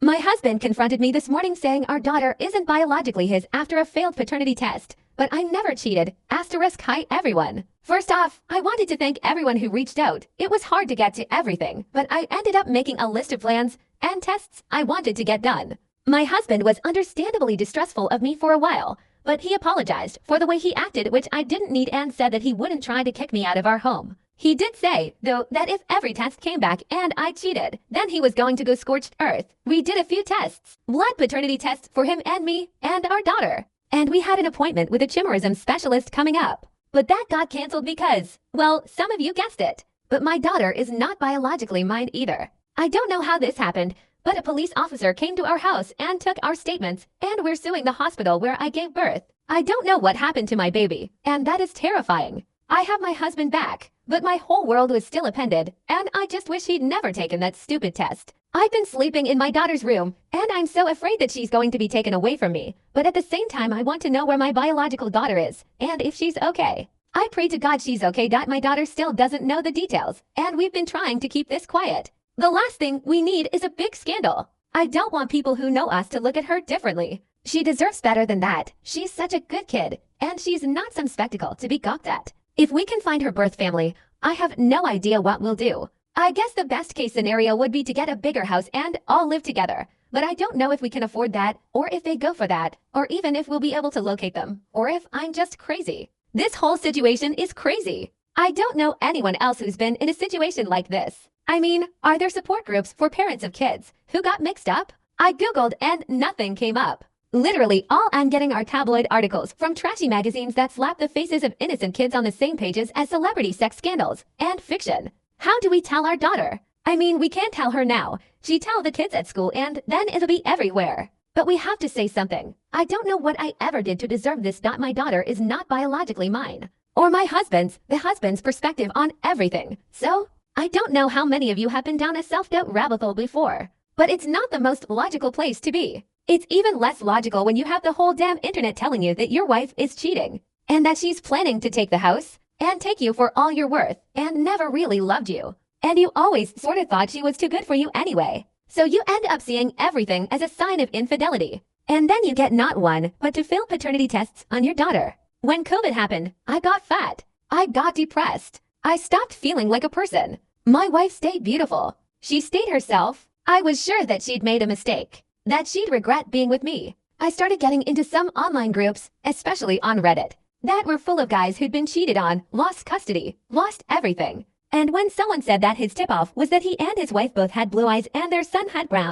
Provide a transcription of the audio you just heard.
My husband confronted me this morning saying our daughter isn't biologically his after a failed paternity test. But I never cheated. Asterisk hi everyone. First off, I wanted to thank everyone who reached out. It was hard to get to everything, but I ended up making a list of plans and tests I wanted to get done. My husband was understandably distrustful of me for a while, but he apologized for the way he acted, which I didn't need, and said that he wouldn't try to kick me out of our home. He did say, though, that if every test came back and I cheated, then he was going to go scorched earth. We did a few tests, blood paternity tests for him and me and our daughter. And we had an appointment with a chimerism specialist coming up. But that got canceled because, well, some of you guessed it. But my daughter is not biologically mine either. I don't know how this happened, but a police officer came to our house and took our statements, and we're suing the hospital where I gave birth. I don't know what happened to my baby, and that is terrifying. I have my husband back, but my whole world was still upended, and I just wish he'd never taken that stupid test. I've been sleeping in my daughter's room, and I'm so afraid that she's going to be taken away from me. But at the same time, I want to know where my biological daughter is, and if she's okay. I pray to God she's okay. My daughter still doesn't know the details, and we've been trying to keep this quiet. The last thing we need is a big scandal. I don't want people who know us to look at her differently. She deserves better than that. She's such a good kid, and she's not some spectacle to be gawked at. If we can find her birth family, I have no idea what we'll do. I guess the best case scenario would be to get a bigger house and all live together. But I don't know if we can afford that, or if they go for that, or even if we'll be able to locate them, or if I'm just crazy. This whole situation is crazy. I don't know anyone else who's been in a situation like this. I mean, are there support groups for parents of kids who got mixed up? I googled and nothing came up. Literally all I'm getting are tabloid articles from trashy magazines that slap the faces of innocent kids on the same pages as celebrity sex scandals and fiction. How do we tell our daughter? I mean, we can't tell her now. She tell the kids at school and then it'll be everywhere. But we have to say something. I don't know what I ever did to deserve this. My daughter is not biologically mine. Or my husband's, the husband's perspective on everything. So, I don't know how many of you have been down a self-doubt rabbit hole before. But it's not the most logical place to be. It's even less logical when you have the whole damn internet telling you that your wife is cheating. And that she's planning to take the house and take you for all you're worth and never really loved you. And you always sort of thought she was too good for you anyway. So you end up seeing everything as a sign of infidelity. And then you get not one, but to fail paternity tests on your daughter. When COVID happened, I got fat. I got depressed. I stopped feeling like a person. My wife stayed beautiful. She stayed herself. I was sure that she'd made a mistake, that she'd regret being with me. I started getting into some online groups, especially on Reddit, that were full of guys who'd been cheated on, lost custody, lost everything. And when someone said that his tip-off was that he and his wife both had blue eyes and their son had brown